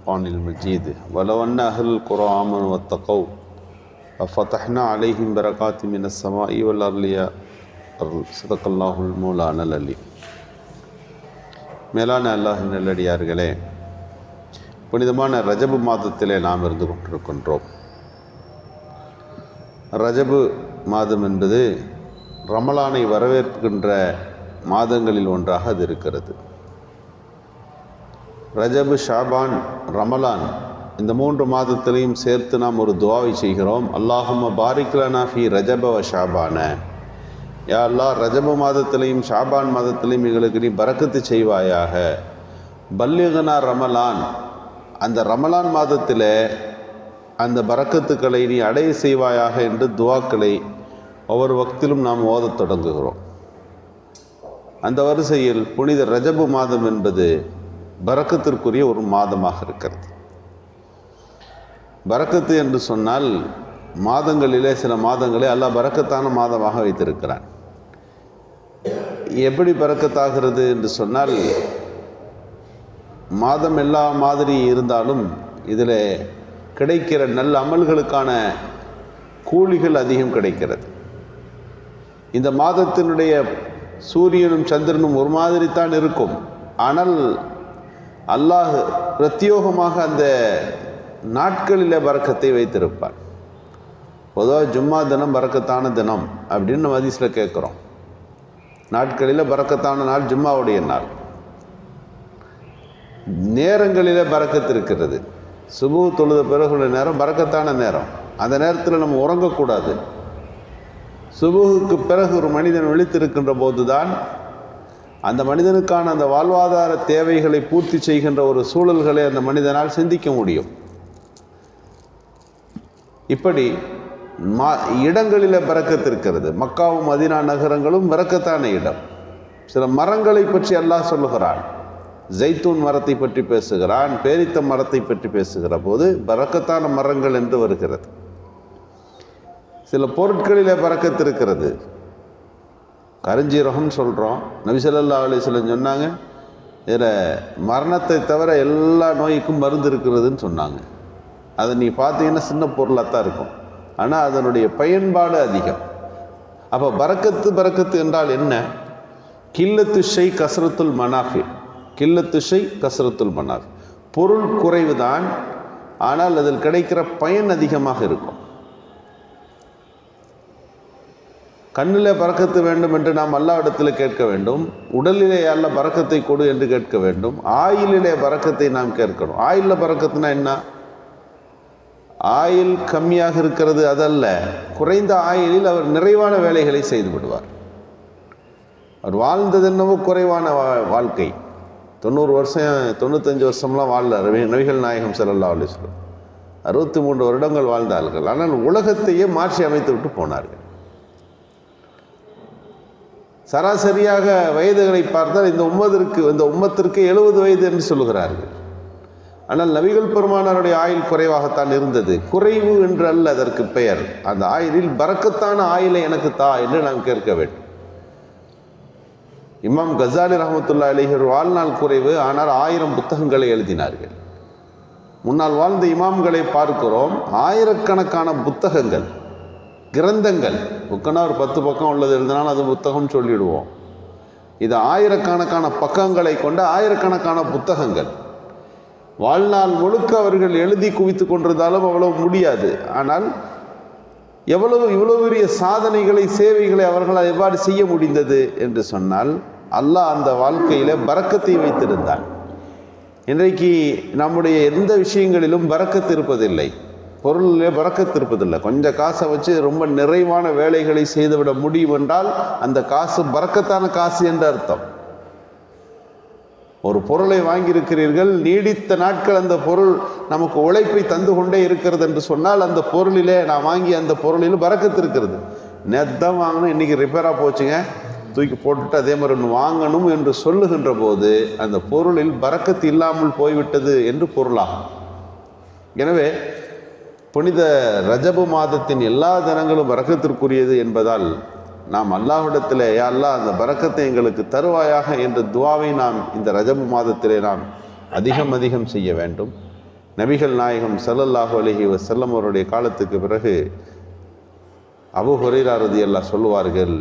الفرقان المجيد ولو أن أهل القرى آمنوا واتقوا ففتحنا عليهم بركات من السماء والأرض صدق الله المولانا العليم. மேலான அல்லாஹ்வின் நல்லடியார்களே, புனிதமான ரஜபு மாதத்திலே நாம் இருந்து கொண்டிருக்கின்றோம். ரஜபு மாதம் என்பது ரமலானை வரவேற்கின்ற மாதங்களில் ஒன்றாக அது இருக்கிறது. ரஜபு, ஷாபான், ரமலான் இந்த 3 மாதத்திலையும் சேர்த்து நாம் ஒரு துஆவை செய்கிறோம். அல்லாஹும்ம பாரிக் லனா ஃபீ ரஜப வ ஷாபான. யா அல்லாஹ், ரஜபு மாதத்திலையும் ஷாபான் மாதத்திலையும் எங்களுக்கு நீ பரக்கத்து செய்வாயாக. பல்லிகனா ரமலான், அந்த ரமலான் மாதத்தில் அந்த பரக்கத்துக்களை நீ அடைய செய்வாயாக என்று துஆக்களை ஒவ்வொரு வக்திலும் நாம் ஓதத் தொடங்குகிறோம். அந்த வரிசையில் புனித ரஜபு மாதம் என்பது பரக்கத்திற்குரிய ஒரு மாதமாக இருக்கிறது. பரக்கத்து என்று சொன்னால் மாதங்களிலே சில மாதங்களை அல்லாஹ் பரக்கத்தான மாதமாக வைத்திருக்கிறான். எப்படி பரக்கத்தாகிறது என்று சொன்னால், மாதம் எல்லா மாதிரி இருந்தாலும் இதில் கிடைக்கிற நல்ல அமல்களுக்கான கூலிகள் அதிகம் கிடைக்கிறது. இந்த மாதத்தினுடைய சூரியனும் சந்திரனும் ஒரு மாதிரி தான் இருக்கும். ஆனால் அல்லாஹ் பிரத்யோகமாக அந்த நாட்களில் பரக்கத்தை வைத்திருப்பார். பொதுவாக ஜும்மா தினம் பரக்கத்தான தினம் அப்படின்னு நம்ம ஹதீஸில் கேட்குறோம். நாட்களில் பரக்கத்தான நாள் ஜும்மாவுடைய நாள். நேரங்களில் பரக்கத்து இருக்கிறது. சுபு தொழுத பிறகுள்ள நேரம் பரக்கத்தான நேரம். அந்த நேரத்தில் நம்ம உறங்கக்கூடாது. சுபுவுக்கு பிறகு ஒரு மனிதன் விழித்திருக்கின்ற போது தான் அந்த மனிதனுக்கான அந்த வாழ்வாதார தேவைகளை பூர்த்தி செய்கின்ற ஒரு சூழல்களை அந்த மனிதனால் சிந்திக்க முடியும். இப்படி இடங்களில் பரக்கத்து இருக்கிறது. மக்காவும் மதீனா நகரங்களும் பரக்கத்தான இடம். சில மரங்களை பற்றி அல்லாஹ் சொல்லுகிறான். ஜைத்தூன் மரத்தை பற்றி பேசுகிறான், பேரித்த மரத்தை பற்றி பேசுகிற போது பரக்கத்தான மரங்கள் என்று வருகிறது. சில பொருட்களிலே பரக்கத்து இருக்கிறது. கருஞ்சீரகம்னு சொல்கிறோம். நபி ஸல்லல்லாஹு அலைஹி வஸல்லம் சொன்னாங்க, இதில் மரணத்தை தவிர எல்லா நோய்க்கும் மருந்து இருக்கிறதுன்னு சொன்னாங்க. அதை நீ பார்த்தீங்கன்னா சின்ன பொருளாக தான் இருக்கும், ஆனால் அதனுடைய பயன்பாடு அதிகம். அப்போ பரக்கத்து என்றால் என்ன? கில்லத்து ஷை கஸ்ரத்துல் மனாஃபி. கில்லத்து ஷை கஸ்ரத்துல் மனாஃபி. பொருள் குறைவு தான், ஆனால் அதில் கிடைக்கிற பயன் அதிகமாக இருக்கும். கண்ணில் பரக்கத்து வேண்டும் என்று நாம் அல்லாஹ்விடத்தில் கேட்க வேண்டும். உடலிலே அல்லாஹ் பரக்கத்தை கொடு என்று கேட்க வேண்டும். ஆயிலிலே பரக்கத்தை நாம் கேட்கணும். ஆயிலில் பரக்கத்துனா என்ன? ஆயில் கம்மியாக இருக்கிறது அதல்ல. குறைந்த ஆயிலில் அவர் நிறைவான வேலைகளை செய்து விடுவார். அவர் வாழ்ந்தது என்னவோ குறைவான வாழ்க்கை. 90 வருஷம் 95 வருஷம்லாம் வாழல நபிகள் நாயகம் ஸல்லல்லாஹு அலைஹி வஸல்லம். 63 வருடங்கள் வாழ்ந்தார்கள். ஆனால் உலகத்தையே மாற்றி அமைத்து விட்டு போனார்கள். சராசரியாக வயதுகளை பார்த்தால் இந்த உம்மத்திற்கு 70 வயது என்று சொல்லுகிறார்கள். ஆனால் நபிகள் பெருமானாருடைய ஆயுள் குறைவாகத்தான் இருந்தது. குறைவு என்று அல்ல அதற்கு பெயர். அந்த ஆயுளில் பரக்கத்தான ஆயுளை எனக்கு தா என்று நாம் கேட்க வேண்டும். இமாம் கஸாலி ரஹ்மத்துல்லாஹி அலைஹி வாழ்நாள் குறைவு, ஆனால் 1000 புத்தகங்களை எழுதினார்கள். முன்னால் வாழ்ந்த இமாம்களை பார்க்கிறோம், ஆயிரக்கணக்கான புத்தகங்கள், கிரந்தங்கள். புக்கனா ஒரு 10 பக்கம் உள்ளது எழுதினால் அது புத்தகம் சொல்லிடுவோம். இது ஆயிரக்கணக்கான பக்கங்களை கொண்ட ஆயிரக்கணக்கான புத்தகங்கள். வாழ்நாள் முழுக்க அவர்கள் எழுதி குவித்து கொண்டிருந்தாலும் அவ்வளவு முடியாது. ஆனால் இவ்வளவு பெரிய சாதனைகளை, சேவைகளை அவர்களால் எவ்வாறு செய்ய முடிந்தது என்று சொன்னால், அல்லாஹ் அந்த வாழ்க்கையில பரக்கத்தை வைத்திருந்தான். இன்றைக்கு நம்முடைய எந்த விஷயங்களிலும் பரக்கத்து இருப்பதில்லை. பொருளிலே பரக்கத்து இருப்பதில்லை. கொஞ்சம் காசை வச்சு ரொம்ப நிறைவான வேலைகளை செய்துவிட முடியும் என்றால் அந்த காசு பரக்கத்தான காசு என்று அர்த்தம். ஒரு பொருளை வாங்கியிருக்கிறீர்கள், நீடித்த நாட்கள் அந்த பொருள் நமக்கு உழைப்பை தந்து கொண்டே இருக்கிறது என்று சொன்னால் அந்த பொருளிலே நான் வாங்கி அந்த பொருளில் பரக்கத்து இருக்கிறது. நேத்தான் வாங்கணும், இன்றைக்கி ரிப்பேராக போச்சுங்க, தூக்கி போட்டுட்டு அதே மாதிரி ஒன்று வாங்கணும் என்று சொல்லுகின்ற போது அந்த பொருளில் பரக்கத்து இல்லாமல் போய்விட்டது என்று பொருளாகும். எனவே புனித ரஜபு மாதத்தின் எல்லா தினங்களும் பரக்கத்திற்குரியது என்பதால் நாம் அல்லாஹ்விடத்தில், யா அல்லாஹ் அந்த பரக்கத்தை எங்களுக்கு தருவாயாக என்ற துஆவை நாம் இந்த ரஜபு மாதத்திலே நாம் அதிகம் செய்ய வேண்டும். நபிகள் நாயகம் ஸல்லல்லாஹு அலைஹி வஸல்லம் அவருடைய காலத்துக்கு பிறகு அபூ ஹுரைரா ரலியல்லாஹு சொல்லுவார்கள்,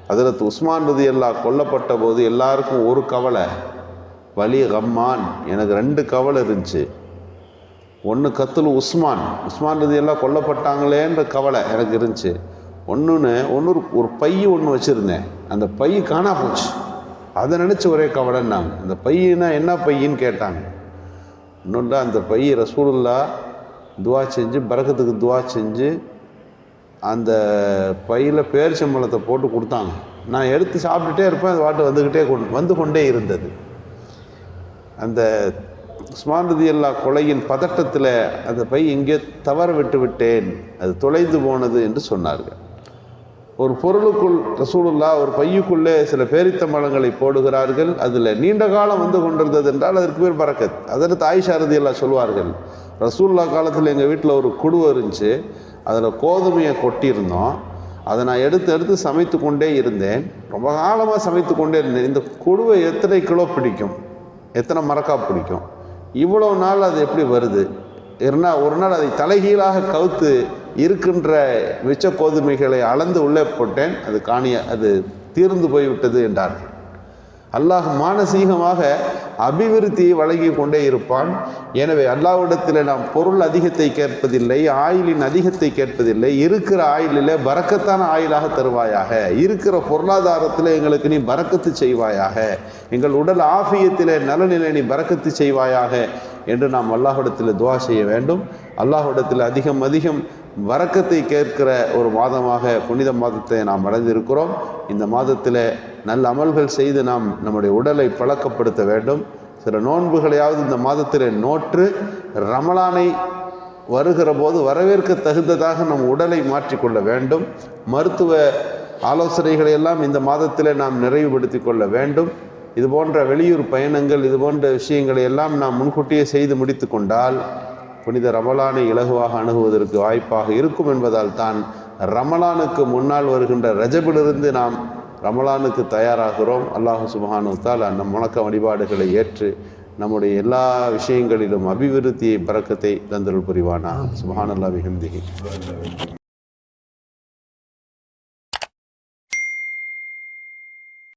ஹஜ்ரத் உஸ்மான் ரலியல்லாஹு கொல்லப்பட்ட போது எல்லாருக்கும் ஒரு கவலை, வலி கம்மான், எனக்கு 2 கவலை இருந்துச்சு. ஒன்று கத்துல் உஸ்மான் ரலியல்லாஹு கொல்லப்பட்டாங்களேன்ற கவலை எனக்கு இருந்துச்சு. ஒரு பை ஒன்று வச்சுருந்தேன், அந்த பை காணா போச்சு, அதை நினச்சி ஒரே கவலைன்னாங்க. அந்த பையனா என்ன பையின்னு கேட்டாங்க. இன்னொன்று, அந்த பை ரசூலுல்லாஹ் துவா செஞ்சு, பரக்கத்துக்கு துவா செஞ்சு அந்த பையில் பேரிச்சம்பழத்தை போட்டு கொடுத்தாங்க. நான் எடுத்து சாப்பிட்டுட்டே இருப்பேன், அது வாட்டு வந்து கொண்டே இருந்தது. அந்த உஸ்மான் ரலியல்லாஹு கொலையின் பதட்டத்தில் அந்த பை எங்கே தவற விட்டு விட்டேன், அது தொலைந்து போனது என்று சொன்னார்கள். ஒரு பொருளுக்குள் ரசூலுல்லாஹ் ஒரு பையுக்குள்ளே சில பேரித்தம்பழங்களை போடுகிறார்கள், அதில் நீண்ட காலம் வந்து கொண்டிருந்தது என்றால் அதற்கு பேர் பரக்கத். அதற்கு ஆயிஷா ரலியல்லாஹு சொல்வார்கள், ரசூலுல்லாஹ் காலத்தில் எங்கள் வீட்டில் ஒரு குடுவை இருந்துச்சு, அதில் கோதுமையை கொட்டியிருந்தோம், அதை நான் எடுத்து சமைத்து கொண்டே இருந்தேன், ரொம்ப காலமாக சமைத்து கொண்டே இருந்தேன். இந்த குடுவை எத்தனை கிலோ பிடிக்கும், எத்தனை மரக்கா பிடிக்கும், இவ்வளோ நாள் அது எப்படி வருது? ஒரு நாள் அதை தலைகீழாக கவுத்து இருக்கின்ற மிச்ச கோதுமைகளை அளந்து உள்ளே போட்டேன், அது தீர்ந்து போய்விட்டது என்றார்கள். அல்லாஹ் மானசீகமாக அபிவிருத்தியை வழங்கி கொண்டே இருப்பான். எனவே அல்லாஹ்விடத்தில் நாம் பொருள் அதிகத்தை கேட்பதில்லை, ஆயிலின் அதிகத்தை கேட்பதில்லை. இருக்கிற ஆயிலில் பரக்கத்தான ஆயிலாக தருவாயாக, இருக்கிற பொருளாதாரத்தில் எங்களுக்கு நீ பரக்கத்து செய்வாயாக, எங்கள் உடல் ஆஃபியத்தில் நலநிலை நீ பரக்கத்து செய்வாயாக என்று நாம் அல்லாஹ்விடத்தில் துஆ செய்ய வேண்டும். அல்லாஹ்விடத்தில் அதிகம் வரக்கத்தை கேட்கிற ஒரு மாதமாக புனித மாதத்தை நாம் அடைந்திருக்கிறோம். இந்த மாதத்தில் நல்ல அமல்கள் செய்து நாம் நம்முடைய உடலை பழக்கப்படுத்த வேண்டும். சில நோன்புகளையாவது இந்த மாதத்தில் நோற்று ரமலானை வருகிற போது வரவேற்க தகுந்ததாக நம் உடலை மாற்றிக்கொள்ள வேண்டும். மருத்துவ ஆலோசனைகளை எல்லாம் இந்த மாதத்தில் நாம் நிறைவுபடுத்தி கொள்ள வேண்டும். இது போன்ற வெளியூர் பயணங்கள், இது போன்ற விஷயங்களை எல்லாம் நாம் முன்கூட்டியே செய்து முடித்து கொண்டால் புனித ரமலானை இலகுவாக அணுகுவதற்கு வாய்ப்பாக இருக்கும் என்பதால் தான் ரமலானுக்கு முன்னால் வருகின்ற ரஜபிலிருந்து நாம் ரமலானுக்கு தயாராகிறோம். அல்லாஹ் சுப்ஹானஹு வ தஆலா நம் வணக்க வழிபாடுகளை ஏற்று நம்முடைய எல்லா விஷயங்களிலும் அபிவிருத்தியை பரக்கத்தை தந்தருள் புரிவானா. சுப்ஹானல்லாஹி வ பிஹம்திஹி.